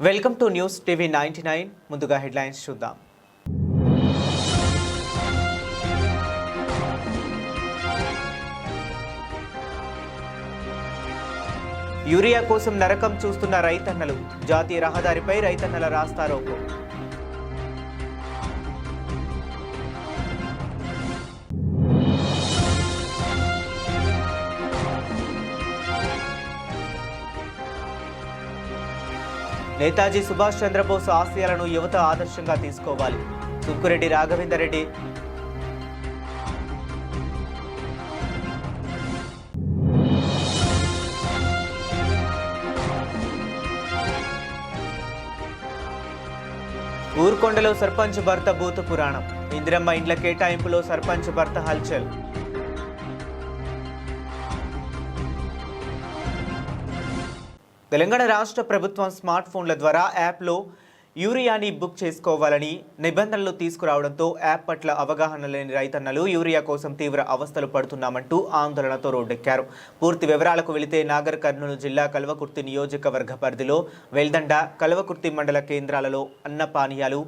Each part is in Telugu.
వెల్కమ్ టు న్యూస్ టీవీ 99 ముందుగా హెడ్లైన్స్ చూద్దాం. యూరియా కోసం నరకం చూస్తున్న రైతన్నలు, జాతీయ రహదారిపై రైతన్నల రాస్తారోకో. నేతాజీ సుభాష్ చంద్రబోస్ ఆశయాలను యువత ఆదర్శంగా తీసుకోవాలి. సుంకురెడ్డి రాఘవేందర్ రెడ్డి. ఊర్కొండలో సర్పంచ్ భర్త భూత పురాణం. ఇందిరమ్మ ఇండ్ల కేటాయింపులో సర్పంచ్ భర్త హల్చల్. తెలంగాణ రాష్ట్ర ప్రభుత్వం స్మార్ట్ ఫోన్ల ద్వారా యాప్లో యూరియాని బుక్ చేసుకోవాలని నిబంధనలు తీసుకురావడంతో యాప్ పట్ల అవగాహన లేని రైతన్నలు యూరియా కోసం తీవ్ర అవస్థలు పడుతున్నామంటూ ఆందోళనతో రోడ్డెక్కారు. పూర్తి వివరాలకు వెళితే నాగర్ కర్నూలు జిల్లా కల్వకుర్తి నియోజకవర్గ పరిధిలో వెల్దండ, కల్వకుర్తి మండల కేంద్రాలలో అన్న పానీయాలు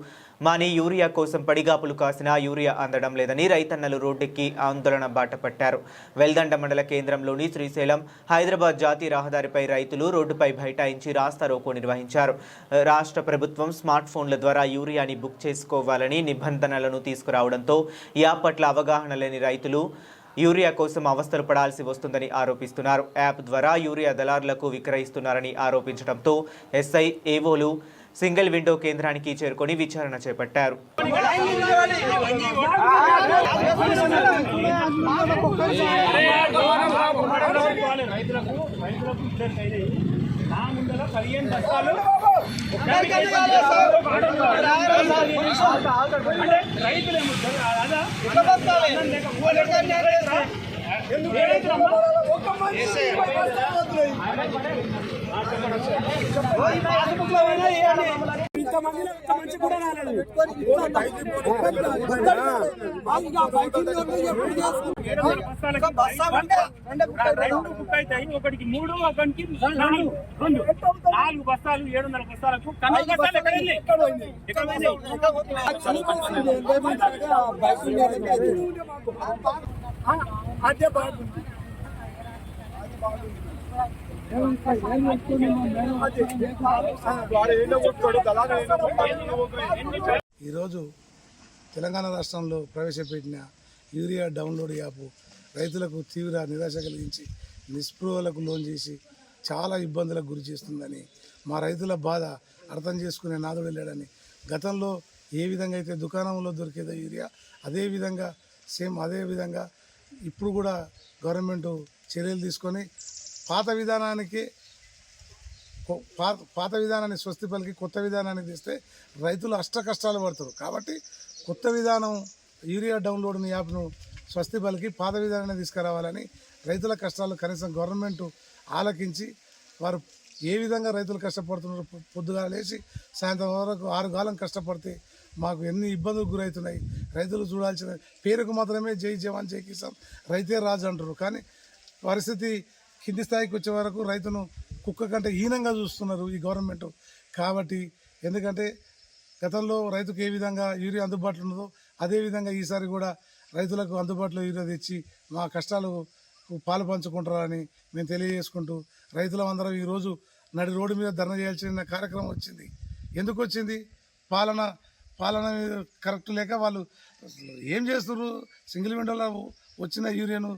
మాని యూరియా కోసం పడిగాపులు కాసినా యూరియా అందడం లేదని రైతన్నలు రోడ్డెక్కి ఆందోళన బాట పట్టారు. వెల్దండ మండల కేంద్రంలోని శ్రీశైలం హైదరాబాద్ జాతీయ రహదారిపై రైతులు రోడ్డుపై బైఠాయించి రాస్తారోకో నిర్వహించారు. రాష్ట్ర ప్రభుత్వం స్మార్ట్ ఫోన్ల ద్వారా యూరియాని బుక్ చేసుకోవాలని నిబంధనలను తీసుకురావడంతో యాప్ పట్ల అవగాహన లేని రైతులు యూరియా కోసం అవస్థలు పడాల్సి వస్తుందని ఆరోపిస్తున్నారు. యాప్ ద్వారా యూరియా దళారులకు విక్రయిస్తున్నారని ఆరోపించడంతో ఎస్ఐ, ఏవోలు సింగిల్ విండో కేంద్రానికి చేరుకొని విచారణ చేపట్టారు. ఒకటికి 3, ఒకటికి 4 బస్తాలు 700 బస్తాలకు అదే బాగుంది. ఈరోజు తెలంగాణ రాష్ట్రంలో ప్రవేశపెట్టిన యూరియా డౌన్లోడ్ యాప్ రైతులకు తీవ్ర నిరాశ కలిగించి నిస్పృహలకు లోన్ చేసి చాలా ఇబ్బందులకు గురి చేస్తుందని, మా రైతుల బాధ అర్థం చేసుకునే నాదుడు వెళ్ళాడని, గతంలో ఏ విధంగా అయితే దుకాణంలో దొరికేదో యూరియా అదే విధంగా ఇప్పుడు కూడా గవర్నమెంట్ చర్యలు తీసుకొని పాత విధానాన్ని స్వస్తి పలికి కొత్త విధానాన్ని తెస్తే రైతులు అష్ట కష్టాలు పడతారు. కాబట్టి కొత్త విధానం యూరియా డౌన్లోడ్ యాప్ను స్వస్తి పలికి పాత విధానాన్ని తీసుకురావాలని, రైతుల కష్టాలు కనీసం గవర్నమెంట్ ఆలకించి వారు ఏ విధంగా రైతులు కష్టపడుతున్నారు, పొద్దుగా లేచి సాయంత్రం వరకు 6 గాలం కష్టపడితే మాకు ఎన్ని ఇబ్బందులు గురవుతున్నాయి. రైతులు చూడాల్సిన పేరుకు మాత్రమే జై జవాన్ జై కిసాన్ రైతే రాజు అంటారు, కానీ పరిస్థితి కింది స్థాయికి వచ్చే వరకు రైతును కుక్క కంటే హీనంగా చూస్తున్నారు ఈ గవర్నమెంట్. కాబట్టి ఎందుకంటే గతంలో రైతుకు ఏ విధంగా యూరియా అందుబాటులో ఉన్నదో అదేవిధంగా ఈసారి కూడా రైతులకు అందుబాటులో యూరియా తెచ్చి మా కష్టాలు పాలు పంచుకుంటారని మేము తెలియజేసుకుంటూ, రైతులందరం ఈరోజు నడి రోడ్డు మీద ధర్నా చేయాల్సిన కార్యక్రమం వచ్చింది. ఎందుకు వచ్చింది? పాలన కరెక్ట్ లేక వాళ్ళు ఏం చేస్తున్నారు? సింగిల్ విండోలో వచ్చిన యూరియాను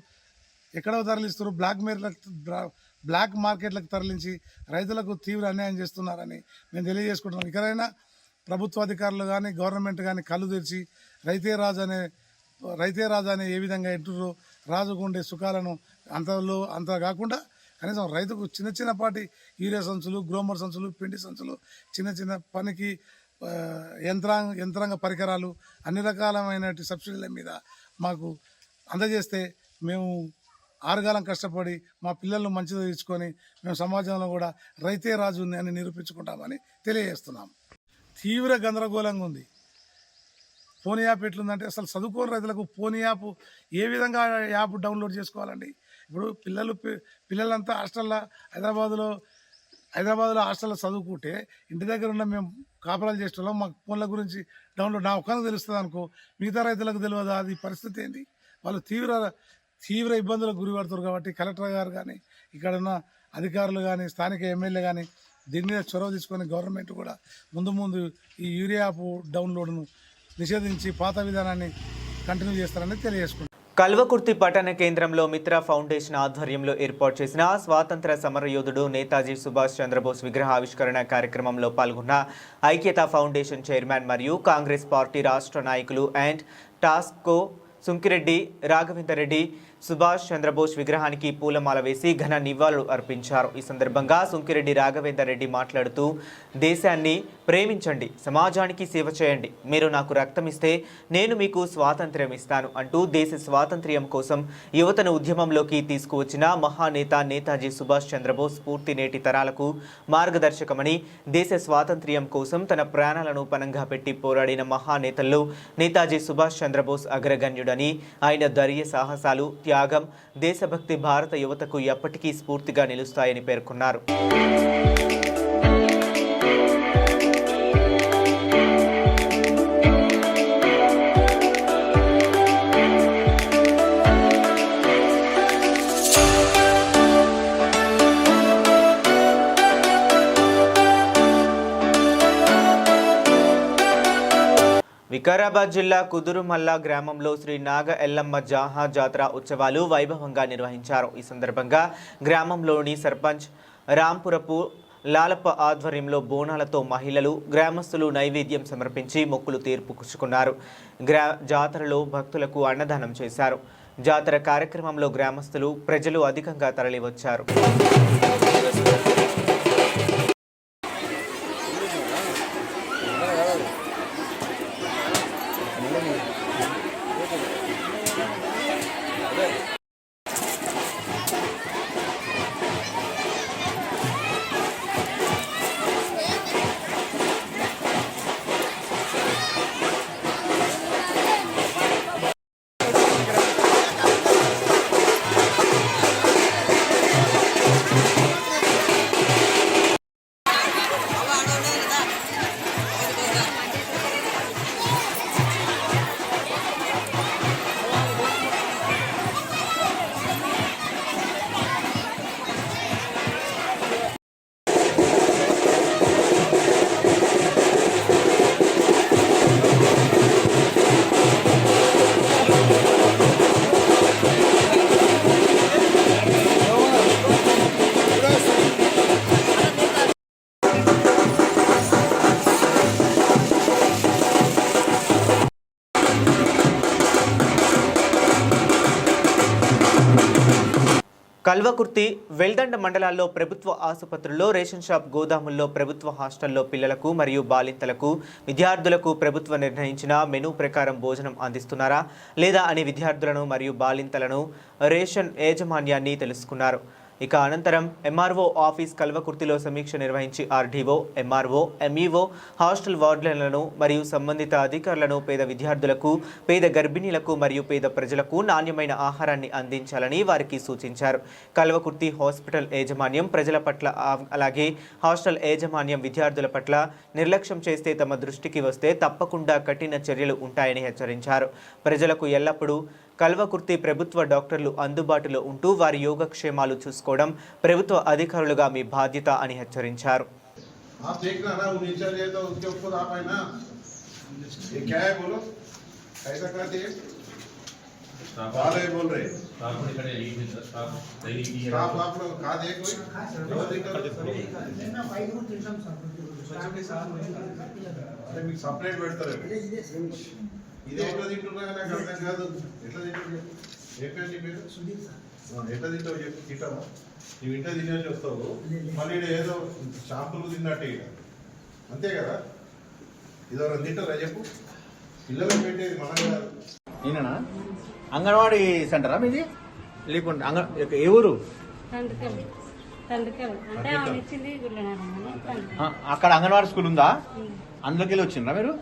ఎక్కడో తరలిస్తున్నారు, బ్లాక్ మార్కెట్లకు తరలించి రైతులకు తీవ్ర అన్యాయం చేస్తున్నారని మేము తెలియజేసుకుంటున్నాం. ఇకనైనా ప్రభుత్వ అధికారులు కానీ గవర్నమెంట్ కానీ కళ్ళు తెరిచి రైతే రాజు అనే ఏ విధంగా ఎంటుర్రో రాజుకు ఉండే సుఖాలను అంత కాకుండా కనీసం రైతుకు చిన్నపాటి యూరియా సంచులు, గ్రోమర్ సంచులు, పిండి సంచులు, చిన్న పనికి యంత్రాంగ పరికరాలు అన్ని రకాలమైన సబ్సిడీల మీద మాకు అందజేస్తే మేము 6 గాలం కష్టపడి మా పిల్లలను మంచిగా తెచ్చుకొని మేము సమాజంలో కూడా రైతే రాజు అని నిరూపించుకుంటామని తెలియజేస్తున్నాం. తీవ్ర గందరగోళంగా ఉంది. ఫోన్ యాప్ ఎట్లుందంటే అసలు చదువుకోని రైతులకు ఫోన్ యాప్ ఏ విధంగా యాప్ డౌన్లోడ్ చేసుకోవాలండి? ఇప్పుడు పిల్లలంతా హాస్టల్లో హైదరాబాద్లో హాస్టల్లో చదువుకుంటే ఇంటి దగ్గర ఉన్న మేము కాపరాలు చేసేవాళ్ళం, మాకు ఫోన్ల గురించి డౌన్లోడ్ నా ఒక్కరికి తెలుస్తుంది అనుకో, మిగతా రైతులకు తెలియదు. అది పరిస్థితి ఏంటి? వాళ్ళు తీవ్ర ఇబ్బందులకు గురి పడుతున్నారు. కాబట్టి కలెక్టర్ గారు కానీ, ఇక్కడ ఉన్న అధికారులు కానీ, స్థానిక ఎమ్మెల్యే కానీ దీని మీద చొరవ తీసుకొని గవర్నమెంట్ కూడా ముందు ఈ యూరియా యాప్ డౌన్లోడ్ను నిషేధించి పాత విధానాన్ని కంటిన్యూ చేస్తారని తెలియజేసుకుంటారు. కల్వకుర్తి పట్టణ కేంద్రంలో మిత్ర ఫౌండేషన్ ఆధ్వర్యంలో ఏర్పాటు చేసిన స్వాతంత్ర సమరయోధుడు నేతాజీ సుభాష్ చంద్రబోస్ విగ్రహ ఆవిష్కరణ కార్యక్రమంలో పాల్గొన్న ఐక్యతా ఫౌండేషన్ చైర్మన్ మరియు కాంగ్రెస్ పార్టీ రాష్ట్ర నాయకులు అండ్ టాస్కో సుంకిరెడ్డి రాఘవేందర్ సుభాష్ చంద్రబోస్ విగ్రహానికి పూలమాల వేసి ఘన నివాళులు అర్పించారు. ఈ సందర్భంగా సుంకిరెడ్డి రాఘవేందర్ మాట్లాడుతూ, దేశాన్ని ప్రేమించండి, సమాజానికి సేవ చేయండి, మీరు నాకు రక్తం ఇస్తే నేను మీకు స్వాతంత్ర్యం ఇస్తాను అంటూ దేశ స్వాతంత్ర్యం కోసం యువతను ఉద్యమంలోకి తీసుకువచ్చిన మహానేత నేతాజీ సుభాష్ చంద్రబోస్ స్ఫూర్తి నేటి తరాలకు మార్గదర్శకమని, దేశ స్వాతంత్ర్యం కోసం తన ప్రాణాలను పణంగా పెట్టి పోరాడిన మహానేతల్లో నేతాజీ సుభాష్ చంద్రబోస్ అగ్రగణ్యుడని, ఆయన ధైర్య సాహసాలు, త్యాగం, దేశభక్తి భారత యువతకు ఎప్పటికీ స్ఫూర్తిగా నిలుస్తాయని పేర్కొన్నారు. వికారాబాద్ జిల్లా కుదురుమల్ల గ్రామంలో శ్రీ నాగ ఎల్లమ్మ జాహా జాతర ఉత్సవాలు వైభవంగా నిర్వహించారు. ఈ సందర్భంగా గ్రామంలోని సర్పంచ్ రాంపురపు లాలప్ప ఆధ్వర్యంలో బోనాలతో మహిళలు, గ్రామస్తులు నైవేద్యం సమర్పించి మొక్కులు తీర్పుకుచ్చుకున్నారు. జాతరలో భక్తులకు అన్నదానం చేశారు. జాతర కార్యక్రమంలో గ్రామస్తులు, ప్రజలు అధికంగా తరలివచ్చారు. కల్వకుర్తి, వెల్దండ మండలాల్లో ప్రభుత్వ ఆసుపత్రుల్లో, రేషన్ షాప్ గోదాముల్లో, ప్రభుత్వ హాస్టల్లో పిల్లలకు మరియు బాలింతలకు, విద్యార్థులకు ప్రభుత్వం నిర్ణయించిన మెనూ ప్రకారం భోజనం అందిస్తున్నారా లేదా అని విద్యార్థులను మరియు బాలింతలను రేషన్ యాజమాన్యాన్ని తెలుసుకున్నారు. ఇక అనంతరం ఎంఆర్ఓ ఆఫీస్ కల్వకుర్తిలో సమీక్ష నిర్వహించి ఆర్డీఓ, ఎంఆర్ఓ, ఎంఈఓ, హాస్టల్ వార్డులను మరియు సంబంధిత అధికారులను పేద విద్యార్థులకు, పేద గర్భిణీలకు మరియు పేద ప్రజలకు నాణ్యమైన ఆహారాన్ని అందించాలని వారికి సూచించారు. కల్వకుర్తి హాస్పిటల్ యాజమాన్యం ప్రజల పట్ల అలాగే హాస్టల్ యాజమాన్యం విద్యార్థుల పట్ల నిర్లక్ష్యం చేస్తే తమ దృష్టికి వస్తే తప్పకుండా కఠిన చర్యలు ఉంటాయని హెచ్చరించారు. ప్రజలకు ఎల్లప్పుడూ కల్వకుర్తి ప్రభుత్వ డాక్టర్లు అందుబాటులో ఉంటూ వారి యోగక్షేమాలు చూసుకోవడం ప్రభుత్వ అధికారులుగా మీ బాధ్యత అని హెచ్చరించారు. సపరేట్ పెడతారు. ఇది ఎట్లా తింటున్నా నాకు అర్థం కాదు. ఎట్లా తింటారు? ఏ పేరు నీ పేరు? ఎట్లా తింటావు చెప్పు. తింటావా? నువ్వు ఇంట్లో తినేసి వస్తావు, మళ్ళీ ఏదో షాంపులు తిన్నట్టే ఇక, అంతే కదా. ఇదెవరైనా తింటారా చెప్పు? పిల్లలకు పెట్టేది మనం కాదు. నేనా అంగన్వాడీ సెంటరా మీది? లేకుండా ఏ ఊరు? అక్కడ అంగన్వాడీ స్కూల్ ఉందా? అందులోకి వెళ్ళి వచ్చిండ్రా మీరు?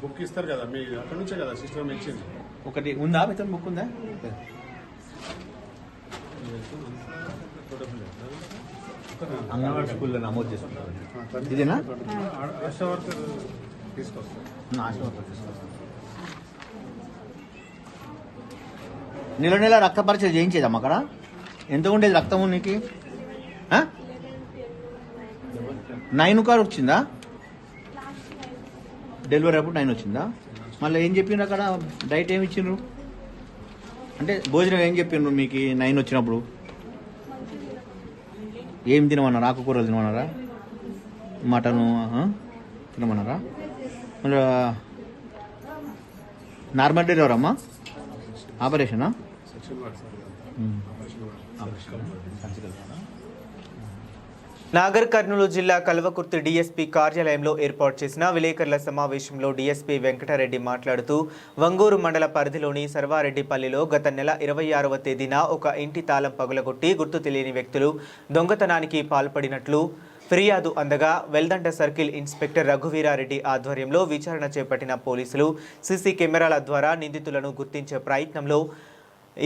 బుక్ ఇస్తారు కదా మీ అక్కడ నుంచే కదా సిస్టమ్ ఇచ్చింది. ఒకటి ఉందా మీతో బుక్ ఉందా? అంగన్వాడీ స్కూల్లో నమోదు చేసుకుంటారు. ఇదేనా ఆశా వర్కర్ తీసుకొస్తారు. ఆశా వర్కర్ తీసుకొస్తారు. నెల నెల రక్త పరీక్ష చేయించేదమ్మా అక్కడ? ఎంత ఉండేది రక్తము నీకు? 9 కార్ వచ్చిందా? డెలివరీ అప్పుడు 9 వచ్చిందా? మళ్ళీ ఏం చెప్పిండ్రు అక్కడ? డైట్ ఏమి ఇచ్చిండ్రు? అంటే భోజనం ఏం చెప్పిండ్రు మీకు 9 వచ్చినప్పుడు? ఏం తినమన్నారా? ఆకుకూరలు తినమన్నారా? మటను తినమన్నారా? మళ్ళీ నార్మల్ డెలివరీ అమ్మా? ఆపరేషనా? నాగర్ కర్నూలు జిల్లా కల్వకుర్తి డీఎస్పీ కార్యాలయంలో ఏర్పాటు చేసిన విలేకరుల సమావేశంలో డీఎస్పీ వెంకటరెడ్డి మాట్లాడుతూ వంగూరు మండల పరిధిలోని సర్వారెడ్డిపల్లిలో గత నెల 26వ తేదీన ఒక ఇంటి తాళం పగులగొట్టి గుర్తు తెలియని వ్యక్తులు దొంగతనానికి పాల్పడినట్లు ఫిర్యాదు అందగా వెల్దండ సర్కిల్ ఇన్స్పెక్టర్ రఘువీరారెడ్డి ఆధ్వర్యంలో విచారణ చేపట్టిన పోలీసులు సీసీ కెమెరాల ద్వారా నిందితులను గుర్తించే ప్రయత్నంలో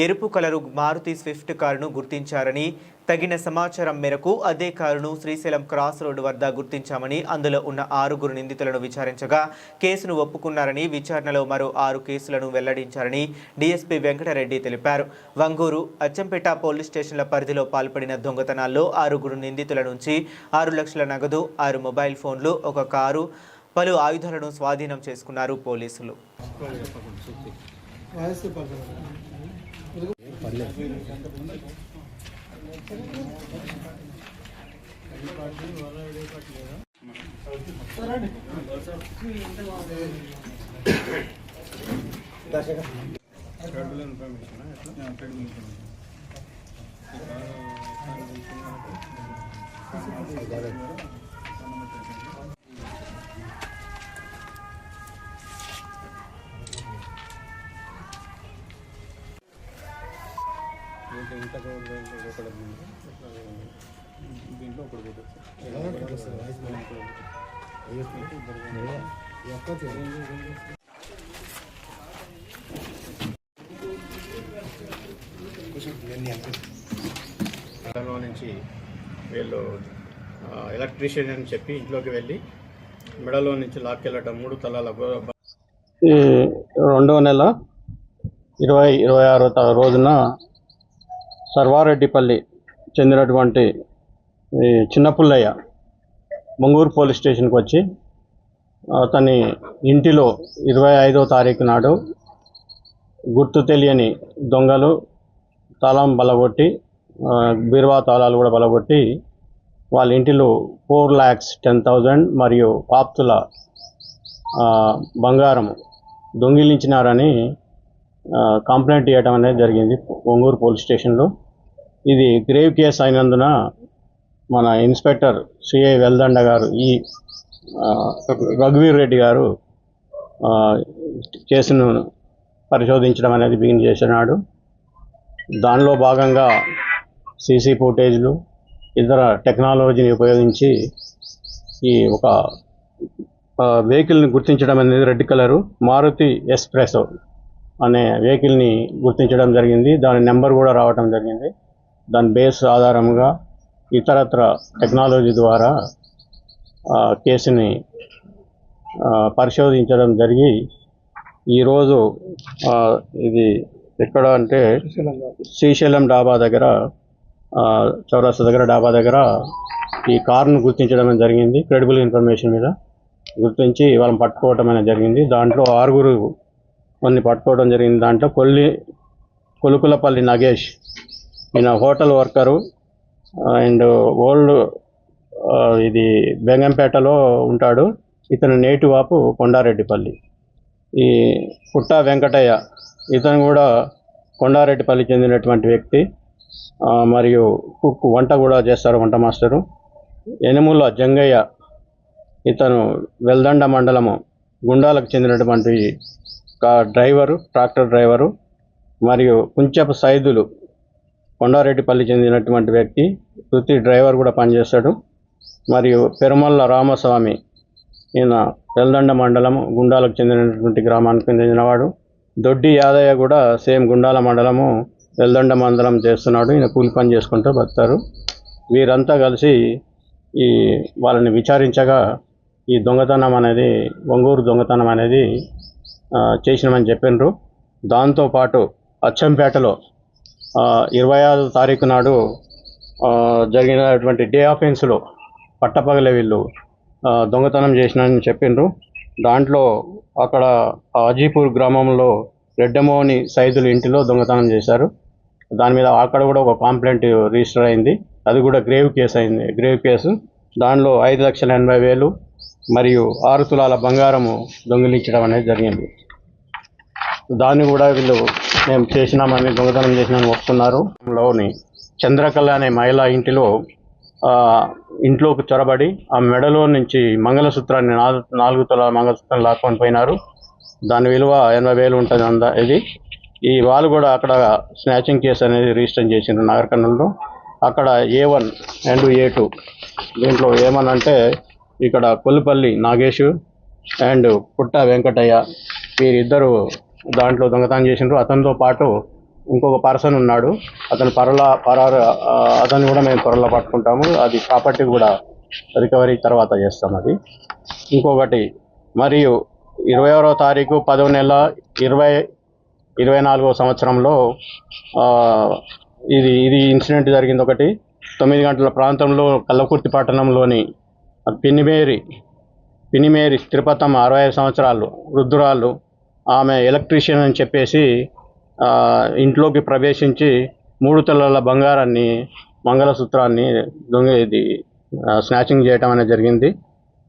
ఎరుపు కలరు మారుతి స్విఫ్ట్ కారును గుర్తించారని, తగిన సమాచారం మేరకు అదే కారును శ్రీశైలం క్రాస్ రోడ్డు వద్ద గుర్తించామని, అందులో ఉన్న 6 నిందితులను విచారించగా కేసును ఒప్పుకున్నారని, విచారణలో మరో 6 కేసులను వెల్లడించారని డీఎస్పీ వెంకటరెడ్డి తెలిపారు. వంగూరు, అచ్చంపేట పోలీస్ స్టేషన్ల పరిధిలో పాల్పడిన దొంగతనాల్లో 6 నిందితుల నుంచి 6 లక్షల నగదు, 6 మొబైల్ ఫోన్లు, 1 కారు, పలు ఆయుధాలను స్వాధీనం చేసుకున్నారు పోలీసులు. దీంట్లో ఒకటి నుంచి వీళ్ళు ఎలక్ట్రీషియన్ అని చెప్పి ఇంట్లోకి వెళ్ళి మెడలో నుంచి లాక్కెళ్ళటం 3 తలాల 2వ నెల 26వ రోజున సర్వారెడ్డిపల్లి చెందినటువంటి చిన్నపుల్లయ్య మంగూరు పోలీస్ స్టేషన్కి వచ్చి అతని ఇంటిలో 25వ తారీఖు నాడు గుర్తు తెలియని దొంగలు తాళం బలగొట్టి, బీరువా తాళాలు కూడా బలగొట్టి వాళ్ళ ఇంటిలో 4,10,000 మరియు ఆప్తుల బంగారం దొంగిలించినారని కంప్లైంట్ ఇవ్వడం అనేది జరిగింది ఒంగూరు పోలీస్ స్టేషన్లో. ఇది గ్రేవ్ కేసు అయినందున మన ఇన్స్పెక్టర్ సిఐ వెల్దండ గారు, ఈ రఘువీర్ రెడ్డి గారు కేసును పరిశోధించడం అనేది బిగిన్ చేసినాడు. దానిలో భాగంగా సీసీ ఫుటేజ్లు, ఇతర టెక్నాలజీని ఉపయోగించి ఈ ఒక వెహికల్ని గుర్తించడం అనేది రెడ్ కలరు మారుతి ఎస్ప్రెసో అనే వెహికల్ని గుర్తించడం జరిగింది. దాని నెంబర్ కూడా రావడం జరిగింది. దాని బేస్ ఆధారంగా ఇతరత్ర టెక్నాలజీ ద్వారా కేసుని పరిశోధించడం జరిగి ఈరోజు ఇది ఎక్కడ అంటే శ్రీశైలం డాబా దగ్గర, చౌరస్తా దగ్గర డాబా దగ్గర ఈ కారును గుర్తించడం జరిగింది. క్రెడిబుల్ ఇన్ఫర్మేషన్ మీద గుర్తించి వాళ్ళని పట్టుకోవటం అనేది జరిగింది. దాంట్లో 6 కొన్ని పట్టుకోవడం జరిగింది. దాంట్లో కొలుకులపల్లి నగేష్, ఈయన హోటల్ వర్కరు అండ్ ఓల్డ్ ఇది బెంగంపేటలో ఉంటాడు. ఇతను నేటివ్ ఆపు కొండారెడ్డిపల్లి. ఈ పుట్టా వెంకటయ్య, ఇతను కూడా కొండారెడ్డిపల్లి చెందినటువంటి వ్యక్తి, మరియు కుక్, వంట కూడా చేస్తారు, వంట మాస్టరు. ఎనుముల జంగయ్య, ఇతను వెల్దండ మండలము గుండాలకు చెందినటువంటి డ్రైవరు, ట్రాక్టర్ డ్రైవరు. మరియు కుంచెపు సైదులు, కొండారెడ్డిపల్లి చెందినటువంటి వ్యక్తి, వృత్తి డ్రైవర్ కూడా పనిచేస్తాడు. మరియు పెరుమల్ల రామస్వామి, ఈయన వెల్దండ మండలము గుండాలకు చెందినటువంటి గ్రామానికి చెందినవాడు. దొడ్డి యాదయ్య కూడా సేమ్ గుండాల మండలము వెల్దండ మండలం చేస్తున్నాడు. ఈయన కూలి పని చేసుకుంటూ బతారు. వీరంతా కలిసి ఈ వాళ్ళని విచారించగా ఈ దొంగతనం అనేది ఒంగూరు దొంగతనం అనేది చేసినామని చెప్పిండ్రు. దాంతోపాటు అచ్చంపేటలో 26వ తారీఖు నాడు జరిగినటువంటి డే ఆఫెన్స్లో పట్టపగలే వీళ్ళు దొంగతనం చేసినారని చెప్పిండ్రు. దాంట్లో అక్కడ అజీపూర్ గ్రామంలో రెడ్డమోని సైదులు ఇంటిలో దొంగతనం చేశారు. దాని మీద అక్కడ కూడా ఒక కంప్లైంట్ రిజిస్టర్ అయింది. అది కూడా గ్రేవ్ కేసు. దానిలో 5,80,000 మరియు 6 తులాల బంగారము దొంగిలించడం అనేది జరిగింది. దాన్ని కూడా వీళ్ళు మేము చేసినామని దొంగతనం చేసినామని ఒప్పుకున్నారు. లోని చంద్రకళ అనే మహిళ ఇంట్లోకి చొరబడి ఆ మెడలో నుంచి మంగళసూత్రాన్ని 4 తులాల మంగళసూత్రం లాక్కొని పోయినారు. దాని విలువ 80,000 ఉంటుంది. ఇది ఈ వాళ్ళు కూడా అక్కడ స్నాచింగ్ కేసు అనేది రిజిస్టర్ చేసిండ్రు నాగర్ కర్నూలులో. అక్కడ A1 అండ్ A2 దీంట్లో ఏమనంటే ఇక్కడ కొల్లిపల్లి నాగేష్ అండ్ పుట్ట వెంకటయ్య వీరిద్దరు దాంట్లో దొంగతనం చేసిండ్రు. అతనితో పాటు ఇంకొక పర్సన్ ఉన్నాడు. అతను అతన్ని కూడా మేము త్వరలో పట్టుకుంటాము. అది ప్రాపర్టీ కూడా రికవరీ తర్వాత చేస్తాం. అది ఇంకొకటి మరియు 21వ తారీఖు 10వ నెల 2024వ సంవత్సరంలో ఇది ఇన్సిడెంట్ జరిగింది. ఒకటి 9 గంటల ప్రాంతంలో కల్లకుర్తి పట్టణంలోని పినిమేరి తిరుపతమ్మ 65 సంవత్సరాలు వృద్ధురాలు, ఆమె ఎలక్ట్రీషియన్ అని చెప్పేసి ఇంట్లోకి ప్రవేశించి 3 తులాల బంగారాన్ని మంగళసూత్రాన్ని స్నాచింగ్ చేయడం అనేది జరిగింది.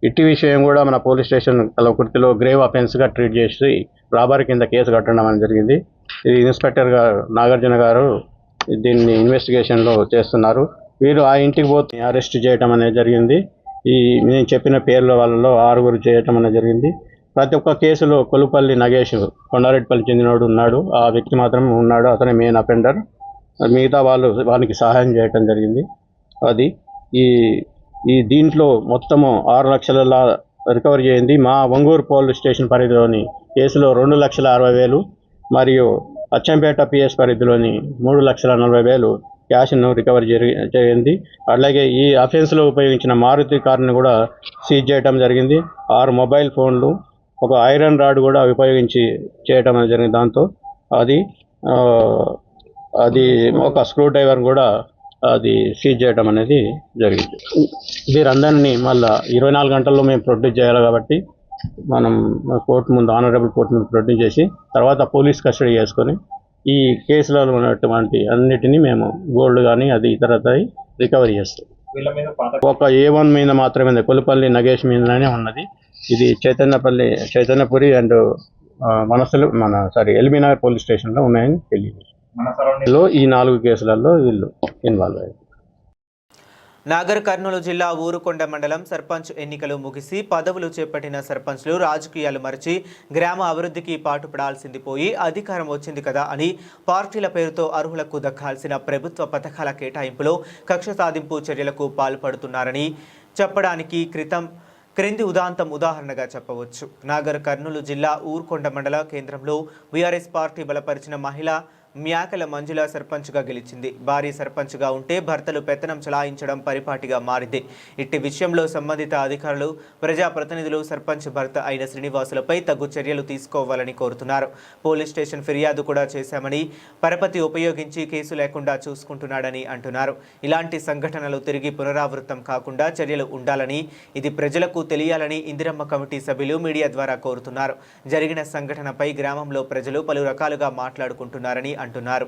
ఇట్టి విషయం కూడా మన పోలీస్ స్టేషన్ కల్లకుర్తిలో గ్రేవ్ అఫెన్స్గా ట్రీట్ చేసి రాబరీ కింద కేసు కట్టడం అనేది జరిగింది. ఇది ఇన్స్పెక్టర్ గారు నాగార్జున గారు దీన్ని ఇన్వెస్టిగేషన్లో చేస్తున్నారు. వీరు ఆ ఇంటికి పోతే అరెస్ట్ చేయడం అనేది జరిగింది. నేను చెప్పిన పేర్ల వాళ్ళలో 6 చేయటం అనేది జరిగింది. ప్రతి ఒక్క కేసులో కొలుపల్లి నగేష్ కొండారెడ్డిపల్లి చెందినవాడు ఉన్నాడు. ఆ వ్యక్తి మాత్రం ఉన్నాడు. అతనే మెయిన్ అఫెండర్. మిగతా వానికి సహాయం చేయటం జరిగింది. అది ఈ దీంట్లో మొత్తము 6 లక్షల రికవరీ చేయింది. మా ఒంగూరు పోలీస్ స్టేషన్ పరిధిలోని కేసులో 2,60,000 మరియు అచ్చంపేట PS పరిధిలోని 3,40,000 క్యాష్ను రికవరీ జరిగింది. అలాగే ఈ అఫెన్స్లో ఉపయోగించిన మారుతి కారును కూడా సీజ్ చేయడం జరిగింది. 6 మొబైల్ ఫోన్లు, ఒక ఐరన్ రాడ్ కూడా ఉపయోగించి చేయటం అనేది జరిగింది. దాంతో అది ఒక స్క్రూ డ్రైవర్ కూడా అది సీజ్ చేయడం అనేది జరిగింది. వీరందరినీ మళ్ళీ 24 గంటల్లో మేము ప్రొడ్యూస్ చేయాలి కాబట్టి మనం కోర్టు ముందు ఆనరబుల్ కోర్టు ముందు ప్రొడ్యూస్ చేసి తర్వాత పోలీస్ కస్టడీ చేసుకొని ఈ కేసులలో ఉన్నటువంటి అన్నిటినీ మేము గోల్డ్ కానీ అది ఇతరత రికవరీ చేస్తాం. ఒక A1 మీద మాత్రమే కొల్లిపల్లి నగేష్ మీదనే ఉన్నది. ఇది చైతన్యపురి అండ్ ఎల్బీనగర్ పోలీస్ స్టేషన్లో ఉన్నాయని తెలియదు. ఈ 4 కేసులలో వీళ్ళు ఇన్వాల్వ్ అయ్యారు. నాగర్ కర్నూలు జిల్లా ఊరుకొండ మండలం సర్పంచ్ ఎన్నికలు ముగిసి పదవులు చేపట్టిన సర్పంచ్లు రాజకీయాలు మరిచి గ్రామ అభివృద్ధికి పాటుపడాల్సింది పోయి అధికారం వచ్చింది కదా అని పార్టీల పేరుతో అర్హులకు దక్కాల్సిన ప్రభుత్వ పథకాల కేటాయింపులో కక్ష సాధింపు చర్యలకు పాల్పడుతున్నారని చెప్పడానికి క్రింది ఉదాహరణగా చెప్పవచ్చు. నాగర్ కర్నూలు జిల్లా ఊరుకొండ మండల కేంద్రంలో వీఆర్ఎస్ పార్టీ బలపరిచిన మహిళ మ్యాకల మంజుల సర్పంచ్గా గెలిచింది. భార్య సర్పంచ్గా ఉంటే భర్తలు పెత్తనం చలాయించడం పరిపాటిగా మారింది. ఇట్టి విషయంలో సంబంధిత అధికారులు, ప్రజాప్రతినిధులు సర్పంచ్ భర్త అయిన శ్రీనివాసులపై తగు చర్యలు తీసుకోవాలని కోరుతున్నారు. పోలీస్ స్టేషన్ ఫిర్యాదు కూడా చేశామని, పరపతి ఉపయోగించి కేసు లేకుండా చూసుకుంటున్నాడని అంటున్నారు. ఇలాంటి సంఘటనలు తిరిగి పునరావృతం కాకుండా చర్యలు ఉండాలని, ఇది ప్రజలకు తెలియాలని ఇందిరమ్మ కమిటీ సభ్యులు మీడియా ద్వారా కోరుతున్నారు. జరిగిన సంఘటనపై గ్రామంలో ప్రజలు పలు రకాలుగా మాట్లాడుకుంటున్నారని అంటున్నారు.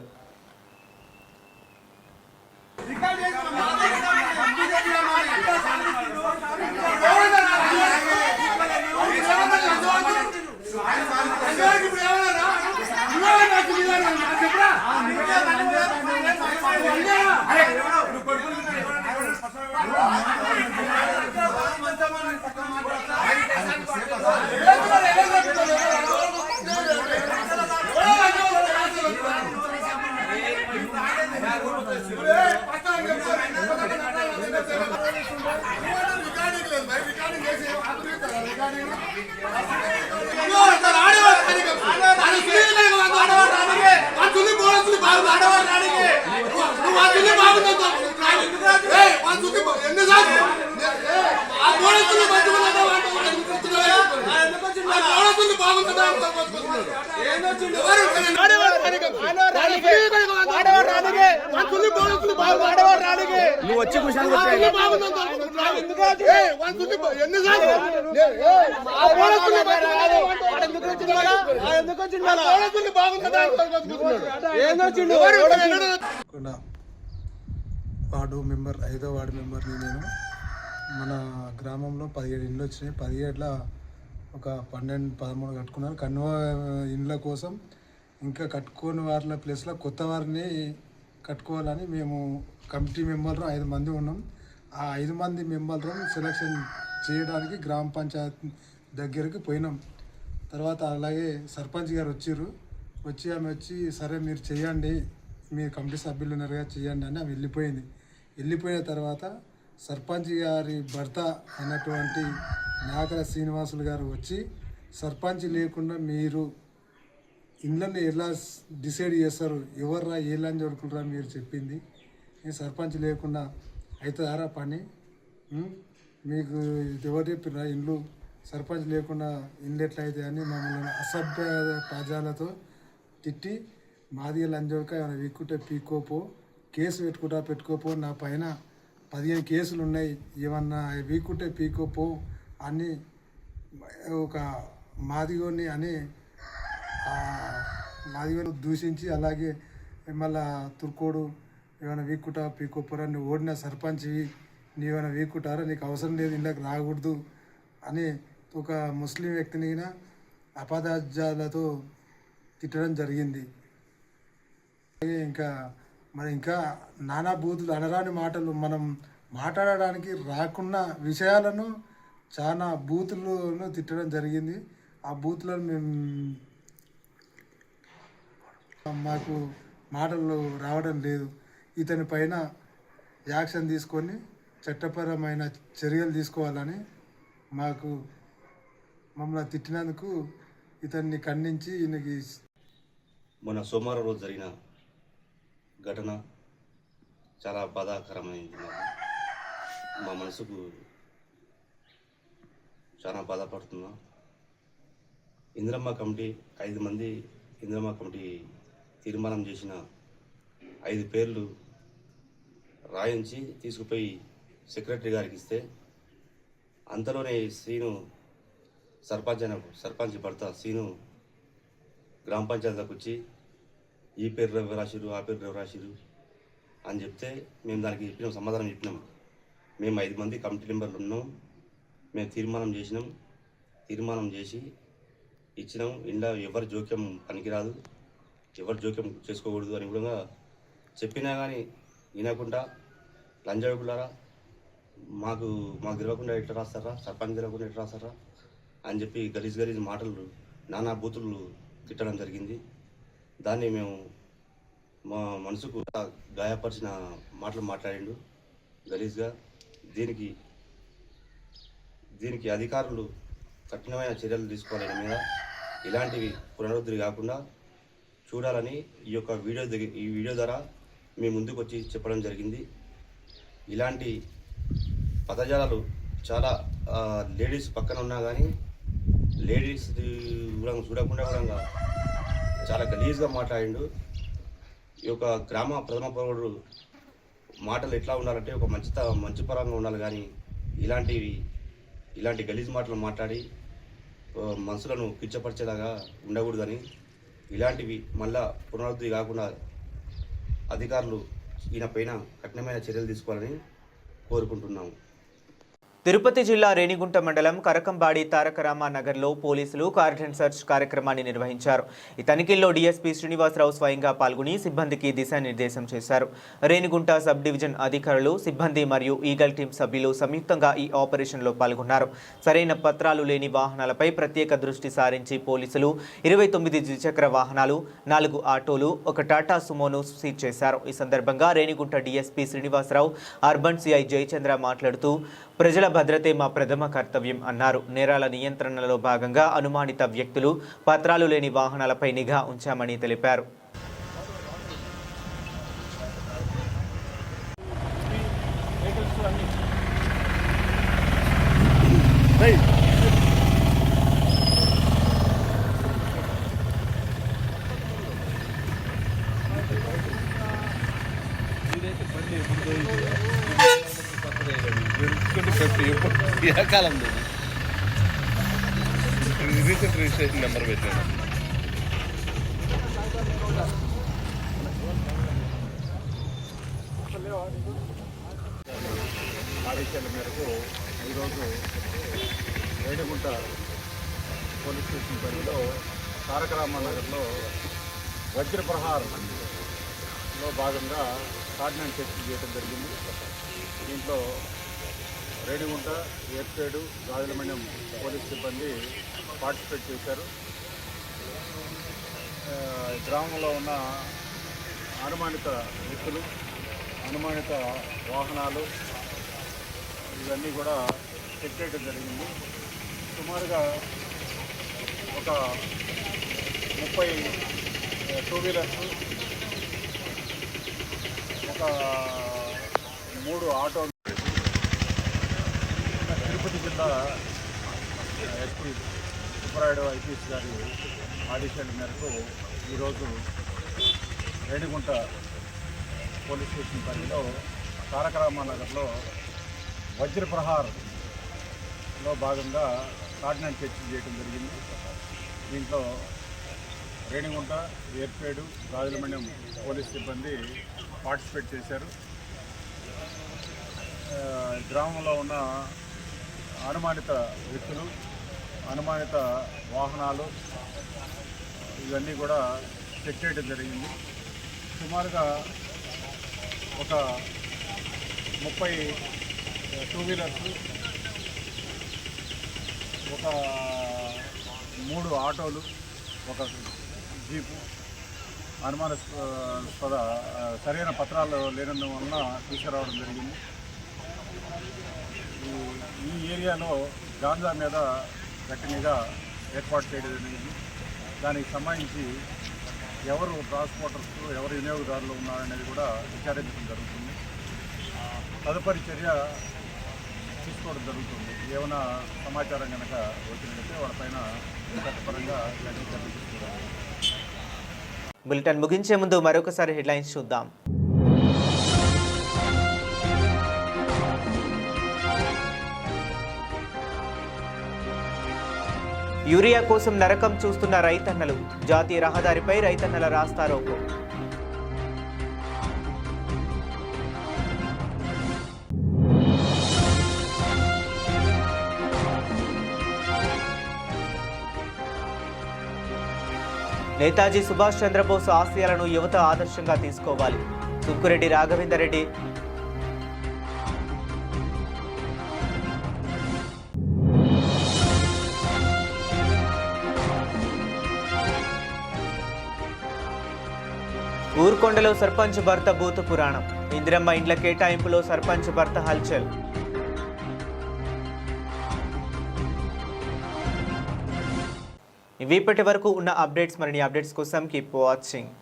ఆడవాడు నువ్వు వచ్చి కుషాలు వార్డు మెంబర్ 5వ వార్డు మెంబర్ని నేను. మన గ్రామంలో 17 ఇండ్లు వచ్చినాయి. 17లో ఒక 12-13 కట్టుకున్నారు. కన్వ ఇండ్ల కోసం ఇంకా కట్టుకోని వారిల ప్లేస్లో కొత్త వారిని కట్టుకోవాలని మేము కమిటీ మెంబర్లు 5 మంది ఉన్నాం. ఆ 5 మంది మెంబర్లను సెలక్షన్ చేయడానికి గ్రామ పంచాయతీ దగ్గరికి పోయినాం. తర్వాత అలాగే సర్పంచ్ గారు ఆమె వచ్చి సరే మీరు చేయండి, మీరు కమిటీ సభ్యులు ఉన్నారుగా చేయండి అని ఆమె వెళ్ళిపోయిన తర్వాత సర్పంచ్ గారి భర్త అయినటువంటి నాగర శ్రీనివాసులు గారు వచ్చి సర్పంచ్ లేకుండా మీరు ఇళ్ళని ఎలా డిసైడ్ చేస్తారు, ఎవర్రా ఏ లని జరుపుకుంటారా మీరు చెప్పింది, సర్పంచ్ లేకుండా అవుతుందారా పని, మీకు ఎవరు చెప్పిరా ఇండ్లు సర్పంచ్ లేకుండా ఇండ్లు ఎట్లా అవుతాయి అని మమ్మల్ని అసభ్య పదాలతో తిట్టి మాది లంజోడక ఏమైనా వీక్కుంటే పీకోపో, కేసు పెట్టుకోపో, నా పైన 15 కేసులు ఉన్నాయి, ఏమన్నా వీక్కుంటే పీకోపో అని ఒక మాదిగోని అని మాదిగోని దూషించి, అలాగే మళ్ళా తుర్కోడు ఏమైనా వీక్కుంటా పీకోపోరా, నువ్వు ఓడిన సర్పంచ్వి, నీవేమైనా వీక్కుంటారా, నీకు అవసరం లేదు, ఇళ్ళకి రాకూడదు అని ఒక ముస్లిం వ్యక్తిని అపదార్థాలతో తిట్టడం జరిగింది. ఇంకా నానా బూతులు, అనరాని మాటలు, మనం మాట్లాడడానికి రాకున్న విషయాలను చాలా బూతులను తిట్టడం జరిగింది. ఆ బూతులను మాకు మాటలు రావడం లేదు. ఇతని పైన యాక్షన్ తీసుకొని చట్టపరమైన చర్యలు తీసుకోవాలని మమ్మల్ని తిట్టినందుకు ఇతన్ని ఖండించి ఈయనకి. మొన్న సోమవారం రోజు జరిగిన ఘటన చాలా బాధాకరమైంది. మా మనసుకు చాలా బాధపడుతున్నా. ఇందిరమ్మ కమిటీ 5 మంది ఇందిరమ్మ కమిటీ తీర్మానం చేసిన 5 పేర్లు రాయించి తీసుకుపోయి సెక్రటరీ గారికి ఇస్తే, అంతలోనే శ్రీను సర్పంచ్ భర్త శ్రీను గ్రామ పంచాయతీలోకి వచ్చి ఈ పేరు ఎవరు రాసిరు, ఆ పేరు ఎవరు రాసిరు అని చెప్తే మేము దానికి సమాధానం చెప్పినాం. మేము 5 మంది కమిటీ మెంబర్లు ఉన్నాం, మేము తీర్మానం చేసి ఇచ్చినాం. ఇంట్లో ఎవరి జోక్యం పనికిరాదు, ఎవరు జోక్యం చేసుకోకూడదు అని కూడా చెప్పినా కానీ వినకుండా లంజడుకులారా, మాకు తెలియకుండా ఎట్లా రాస్తారా, సర్పంచ్ తెలియకుండా ఎట్లా రాస్తారా అని చెప్పి గలీజ్ మాటలు, నానా బూతులు తిట్టడం జరిగింది. దాన్ని మేము మా మనసుకు గాయపరిచిన మాటలు మాట్లాడిండు గలీజ్గా. దీనికి అధికారులు కఠినమైన చర్యలు తీసుకోవాలి మీద. ఇలాంటివి పునరుద్ధరి కాకుండా చూడాలని ఈ వీడియో ద్వారా మీ ముందుకు వచ్చి చెప్పడం జరిగింది. ఇలాంటి పదజాలాలు చాలా లేడీస్ పక్కన ఉన్నా కానీ లేడీస్ కూడా చూడకుండా కూడా చాలా గలీజ్గా మాట్లాడిండు. ఈ యొక్క గ్రామ ప్రథమ పౌరుడు మాటలు ఎట్లా ఉండాలంటే ఒక మంచి పరంగా ఉండాలి, కానీ ఇలాంటి గలీజ్ మాటలు మాట్లాడి మనసులను కిచ్చపరిచేలాగా ఉండకూడదని, ఇలాంటివి మళ్ళా పునరుద్ధి కాకుండా అధికారులు ఈయన పైన కఠినమైన చర్యలు తీసుకోవాలని కోరుకుంటున్నాము. తిరుపతి జిల్లా రేణిగుంట మండలం కరకంబాడి తారకరామ నగర్లో పోలీసులు కార్డన్ సెర్చ్ కార్యక్రమాన్ని నిర్వహించారు. ఈ తనిఖీల్లో డీఎస్పీ శ్రీనివాసరావు స్వయంగా పాల్గొని సిబ్బందికి దిశానిర్దేశం చేశారు. రేణిగుంట సబ్ డివిజన్ అధికారులు, సిబ్బంది మరియు ఈగల్ టీం సభ్యులు సంయుక్తంగా ఈ ఆపరేషన్లో పాల్గొన్నారు. సరైన పత్రాలు లేని వాహనాలపై ప్రత్యేక దృష్టి సారించి పోలీసులు 29 ద్విచక్ర వాహనాలు, 4 ఆటోలు, 1 టాటా సుమోను సీజ్ చేశారు. ఈ సందర్భంగా Renigunta DSP Srinivasarao, urban CI Jayachandra మాట్లాడుతూ ప్రజల భద్రతే మా ప్రథమ కర్తవ్యం అన్నారు. నేరాల నియంత్రణలో భాగంగా అనుమానిత వ్యక్తులు, పత్రాలు లేని వాహనాలపై నిఘా ఉంచామని తెలిపారు. వెహికల్స్ రీసెంట్ రిజిస్ట్రేషన్ నెంబర్ పెట్టాను. ఆదేశాల మేరకు ఈరోజు రేణిగుంట పోలీస్ స్టేషన్ పరిధిలో తారక రామానగర్లో వజ్రప్రహార్లో భాగంగా కార్డినెన్స్ టెస్ట్ చేయడం జరిగింది. దీంట్లో రేణిగుంట, ఏర్పేడు, రాజలమణ్యం పోలీస్ సిబ్బంది పార్టిసిపేట్ చేశారు. గ్రామంలో ఉన్న అనుమానిత వ్యక్తులు, అనుమానిత వాహనాలు ఇవన్నీ కూడా చెక్ చేయడం జరిగింది. సుమారుగా ఒక 30 టూ వీలర్స్, ఒక 3 ఆటోలు. తిరుపతి జిల్లా ఎస్పీ సుబ్బరాయుడు ఐపీఎస్ గారి ఆదేశాల మేరకు ఈరోజు రేణిగుంట పోలీస్ స్టేషన్ పరిధిలో తారక రామానగర్లో వజ్రప్రహార్లో భాగంగా కార్డినెన్స్ టెస్ట్ చేయడం జరిగింది. దీంట్లో రేణిగుంట, ఏర్పేడు, రాజలమణ్యం పోలీస్ సిబ్బంది పార్టిసిపేట్ చేశారు. గ్రామంలో ఉన్న అనుమానిత వ్యక్తులు, అనుమానిత వాహనాలు ఇవన్నీ కూడా చెక్ చేయడం జరిగింది. సుమారుగా ఒక 30 టూ వీలర్స్, ఒక 3 ఆటోలు, ఒక జీపు అనుమానాస్పద సరైన పత్రాలు లేనందువలన తీసుకురావడం జరిగింది. ఈ ఏరియాలో గాంజా మీద గట్టిగా ఏర్పాటు చేయడం జరిగింది. దానికి సంబంధించి ఎవరు ట్రాన్స్పోర్టర్స్, ఎవరు వినియోగదారులు ఉన్నారనేది కూడా విచారించడం జరుగుతుంది. తదుపరి చర్య తీసుకోవడం జరుగుతుంది. ఏమైనా సమాచారం కనుక వచ్చినట్లయితే వాళ్ళపైన చట్టపరంగా చర్యలు తీసుకుంటారు. బులెటిన్ ముగించే ముందు మరొకసారి హెడ్లైన్స్ చూద్దాం. యూరియా కోసం నరకం చూస్తున్న రైతన్నలు, జాతీయ రహదారిపై రైతన్నల రాస్తారోకో. నేతాజీ సుభాష్ చంద్రబోస్ ఆశయాలను యువత ఆదర్శంగా తీసుకోవాలి. సుక్కురెడ్డి రాఘవేందర్ రెడ్డి. ఊర్కొండలో సర్పంచ్ భర్త భూత పురాణం. ఇందిరమ్మ ఇండ్ల కేటాయింపులో సర్పంచ్ భర్త హల్చల్. ఇవి ఇప్పటి వరకు ఉన్న అప్డేట్స్. మరిన్ని అప్డేట్స్ కోసం కీప్ వాచింగ్.